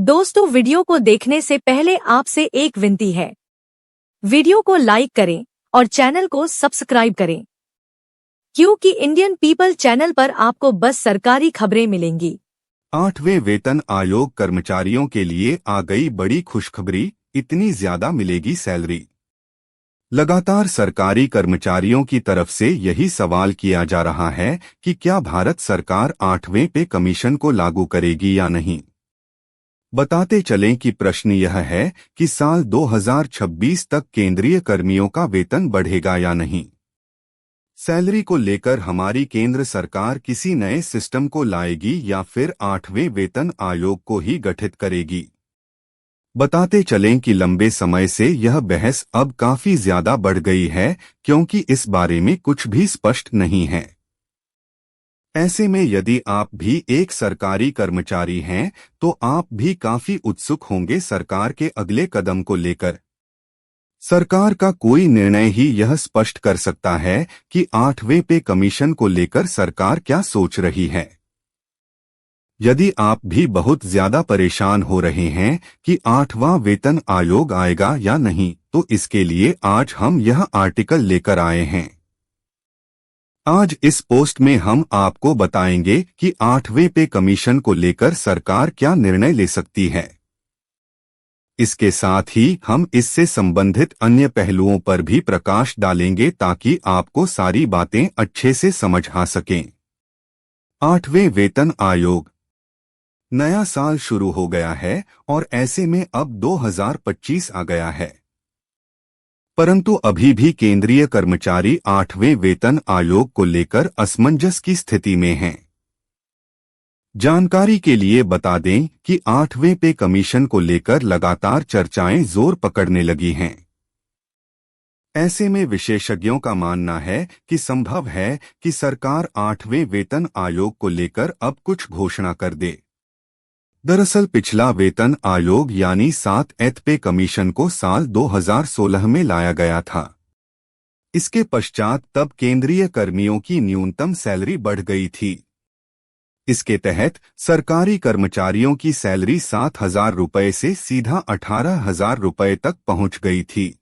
दोस्तों, वीडियो को देखने से पहले आपसे एक विनती है। वीडियो को लाइक करें और चैनल को सब्सक्राइब करें, क्योंकि इंडियन पीपल चैनल पर आपको बस सरकारी खबरें मिलेंगी। 8वें वेतन आयोग कर्मचारियों के लिए आ गई बड़ी खुशखबरी, इतनी ज्यादा मिलेगी सैलरी। लगातार सरकारी कर्मचारियों की तरफ से यही सवाल किया जा रहा है कि क्या भारत सरकार 8वें पे कमीशन को लागू करेगी या नहीं। बताते चलें कि प्रश्न यह है कि साल 2026 तक केंद्रीय कर्मियों का वेतन बढ़ेगा या नहीं। सैलरी को लेकर हमारी केंद्र सरकार किसी नए सिस्टम को लाएगी या फिर 8वें वेतन आयोग को ही गठित करेगी। बताते चलें कि लंबे समय से यह बहस अब काफी ज्यादा बढ़ गई है, क्योंकि इस बारे में कुछ भी स्पष्ट नहीं है। ऐसे में यदि आप भी एक सरकारी कर्मचारी हैं, तो आप भी काफी उत्सुक होंगे सरकार के अगले कदम को लेकर। सरकार का कोई निर्णय ही यह स्पष्ट कर सकता है कि 8वें पे कमीशन को लेकर सरकार क्या सोच रही है। यदि आप भी बहुत ज्यादा परेशान हो रहे हैं कि 8वां वेतन आयोग आएगा या नहीं, तो इसके लिए आज हम यह आर्टिकल लेकर आए हैं। आज इस पोस्ट में हम आपको बताएंगे कि 8वें पे कमीशन को लेकर सरकार क्या निर्णय ले सकती है। इसके साथ ही हम इससे संबंधित अन्य पहलुओं पर भी प्रकाश डालेंगे ताकि आपको सारी बातें अच्छे से समझ आ सकें। 8वें वेतन आयोग। नया साल शुरू हो गया है और ऐसे में अब 2025 आ गया है, परंतु अभी भी केंद्रीय कर्मचारी 8वें वेतन आयोग को लेकर असमंजस की स्थिति में हैं। जानकारी के लिए बता दें कि 8वें पे कमीशन को लेकर लगातार चर्चाएं जोर पकड़ने लगी हैं। ऐसे में विशेषज्ञों का मानना है कि संभव है कि सरकार 8वें वेतन आयोग को लेकर अब कुछ घोषणा कर दे। दरअसल पिछला वेतन आयोग यानी 7th पे कमीशन को साल 2016 में लाया गया था। इसके पश्चात तब केंद्रीय कर्मियों की न्यूनतम सैलरी बढ़ गई थी। इसके तहत सरकारी कर्मचारियों की सैलरी 7,000 रुपये से सीधा 18,000 रुपये तक पहुंच गई थी,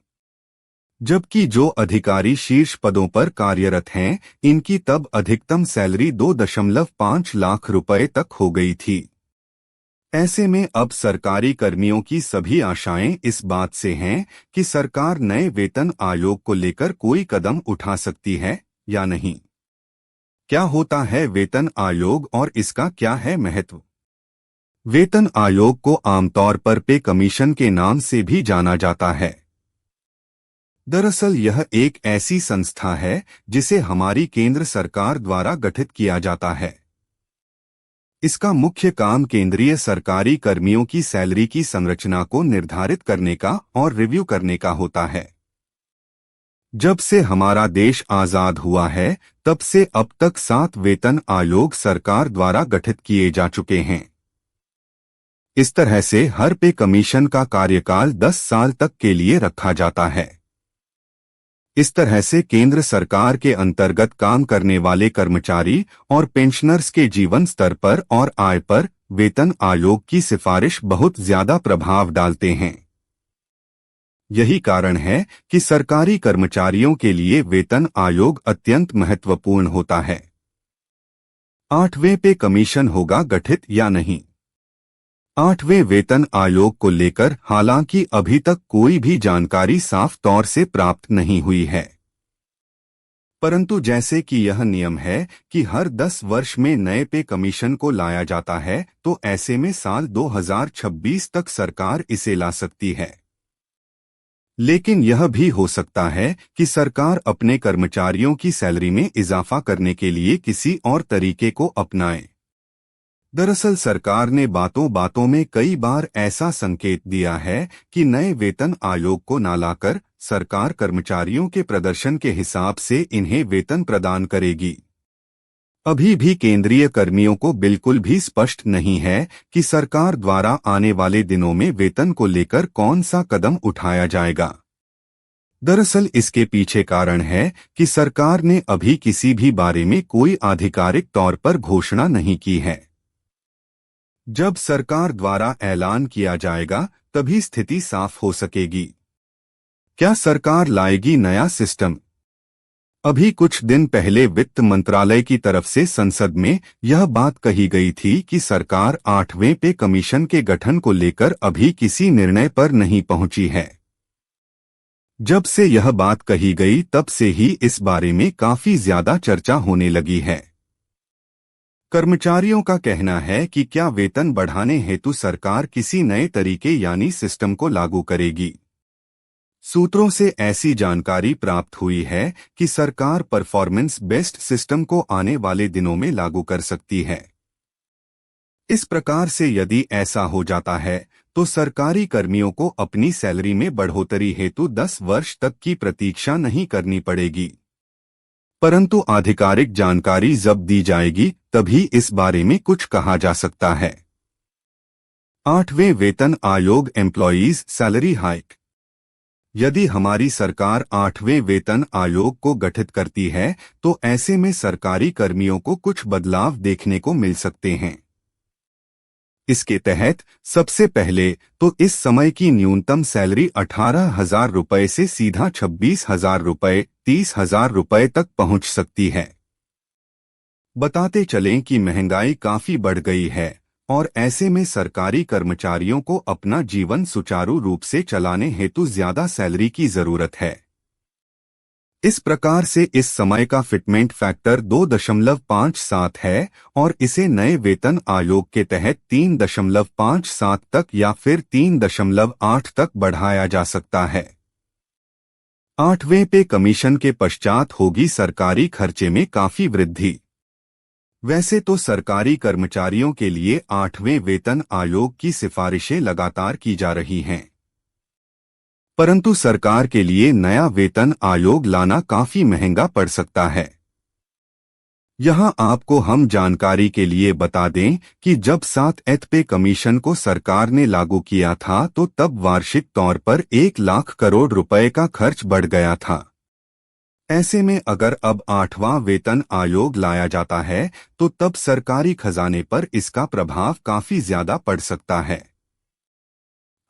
जबकि जो अधिकारी शीर्ष पदों पर कार्यरत हैं, इनकी तब अधिकतम सैलरी 2.5 लाख रुपये तक हो गई थी। ऐसे में अब सरकारी कर्मियों की सभी आशाएं इस बात से हैं कि सरकार नए वेतन आयोग को लेकर कोई कदम उठा सकती है या नहीं। क्या होता है वेतन आयोग और इसका क्या है महत्व? वेतन आयोग को आमतौर पर पे कमीशन के नाम से भी जाना जाता है। दरअसल यह एक ऐसी संस्था है जिसे हमारी केंद्र सरकार द्वारा गठित किया जाता है। इसका मुख्य काम केंद्रीय सरकारी कर्मियों की सैलरी की संरचना को निर्धारित करने का और रिव्यू करने का होता है। जब से हमारा देश आजाद हुआ है, तब से अब तक 7 वेतन आयोग सरकार द्वारा गठित किए जा चुके हैं। इस तरह से हर पे कमीशन का कार्यकाल 10 साल तक के लिए रखा जाता है। इस तरह से केंद्र सरकार के अंतर्गत काम करने वाले कर्मचारी और पेंशनर्स के जीवन स्तर पर और आय पर वेतन आयोग की सिफारिश बहुत ज्यादा प्रभाव डालते हैं। यही कारण है कि सरकारी कर्मचारियों के लिए वेतन आयोग अत्यंत महत्वपूर्ण होता है। 8वें पे कमीशन होगा गठित या नहीं? 8वें वेतन आयोग को लेकर हालांकि अभी तक कोई भी जानकारी साफ तौर से प्राप्त नहीं हुई है, परंतु जैसे कि यह नियम है कि हर 10 वर्ष में नए पे कमीशन को लाया जाता है, तो ऐसे में साल 2026 तक सरकार इसे ला सकती है। लेकिन यह भी हो सकता है कि सरकार अपने कर्मचारियों की सैलरी में इजाफा करने के लिए किसी और तरीके को अपनाए। दरअसल सरकार ने बातों बातों में कई बार ऐसा संकेत दिया है कि नए वेतन आयोग को न लाकर सरकार कर्मचारियों के प्रदर्शन के हिसाब से इन्हें वेतन प्रदान करेगी। अभी भी केंद्रीय कर्मियों को बिल्कुल भी स्पष्ट नहीं है कि सरकार द्वारा आने वाले दिनों में वेतन को लेकर कौन सा कदम उठाया जाएगा। दरअसल इसके पीछे कारण है कि सरकार ने अभी किसी भी बारे में कोई आधिकारिक तौर पर घोषणा नहीं की है। जब सरकार द्वारा ऐलान किया जाएगा तभी स्थिति साफ हो सकेगी। क्या सरकार लाएगी नया सिस्टम? अभी कुछ दिन पहले वित्त मंत्रालय की तरफ से संसद में यह बात कही गई थी कि सरकार 8वें पे कमीशन के गठन को लेकर अभी किसी निर्णय पर नहीं पहुंची है। जब से यह बात कही गई तब से ही इस बारे में काफी ज्यादा चर्चा होने लगी है। कर्मचारियों का कहना है कि क्या वेतन बढ़ाने हेतु सरकार किसी नए तरीके यानी सिस्टम को लागू करेगी। सूत्रों से ऐसी जानकारी प्राप्त हुई है कि सरकार परफॉर्मेंस बेस्ड सिस्टम को आने वाले दिनों में लागू कर सकती है। इस प्रकार से यदि ऐसा हो जाता है तो सरकारी कर्मियों को अपनी सैलरी में बढ़ोतरी हेतु 10 वर्ष तक की प्रतीक्षा नहीं करनी पड़ेगी। परंतु आधिकारिक जानकारी जब दी जाएगी तभी इस बारे में कुछ कहा जा सकता है। 8वें वेतन आयोग एम्प्लॉयज सैलरी हाइक। यदि हमारी सरकार 8वें वेतन आयोग को गठित करती है तो ऐसे में सरकारी कर्मियों को कुछ बदलाव देखने को मिल सकते हैं। इसके तहत सबसे पहले तो इस समय की न्यूनतम सैलरी 18,000 रुपये से सीधा 26,000 रुपये 30,000 रुपये तक पहुंच सकती है। बताते चलें कि महंगाई काफी बढ़ गई है और ऐसे में सरकारी कर्मचारियों को अपना जीवन सुचारू रूप से चलाने हेतु ज्यादा सैलरी की जरूरत है। इस प्रकार से इस समय का फिटमेंट फैक्टर 2.57 है और इसे नए वेतन आयोग के तहत 3.57 तक या फिर 3.8 तक बढ़ाया जा सकता है। 8वें पे कमीशन के पश्चात होगी सरकारी खर्चे में काफी वृद्धि। वैसे तो सरकारी कर्मचारियों के लिए 8वें वेतन आयोग की सिफारिशें लगातार की जा रही हैं, परंतु सरकार के लिए नया वेतन आयोग लाना काफी महंगा पड़ सकता है। यहां आपको हम जानकारी के लिए बता दें कि जब 7th पे कमीशन को सरकार ने लागू किया था तो तब वार्षिक तौर पर 1 लाख करोड़ रुपए का खर्च बढ़ गया था। ऐसे में अगर अब 8वां वेतन आयोग लाया जाता है तो तब सरकारी खजाने पर इसका प्रभाव काफी ज्यादा पड़ सकता है।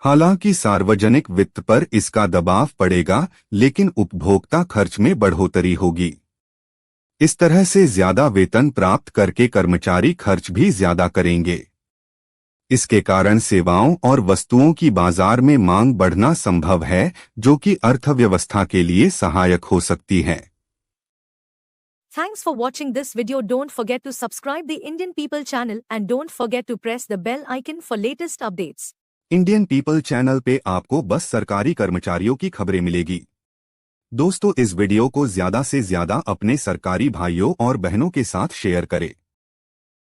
हालांकि सार्वजनिक वित्त पर इसका दबाव पड़ेगा, लेकिन उपभोक्ता खर्च में बढ़ोतरी होगी। इस तरह से ज्यादा वेतन प्राप्त करके कर्मचारी खर्च भी ज्यादा करेंगे। इसके कारण सेवाओं और वस्तुओं की बाजार में मांग बढ़ना संभव है, जो कि अर्थव्यवस्था के लिए सहायक हो सकती है। Thanks for watching this video. Don't forget to subscribe the Indian People channel and don't forget to press the bell icon for latest updates. Indian people channel पे आपको बस सरकारी कर्मचारियों की खबरें मिलेगी। दोस्तों, इस वीडियो को ज्यादा से ज्यादा अपने सरकारी भाइयों और बहनों के साथ शेयर करें।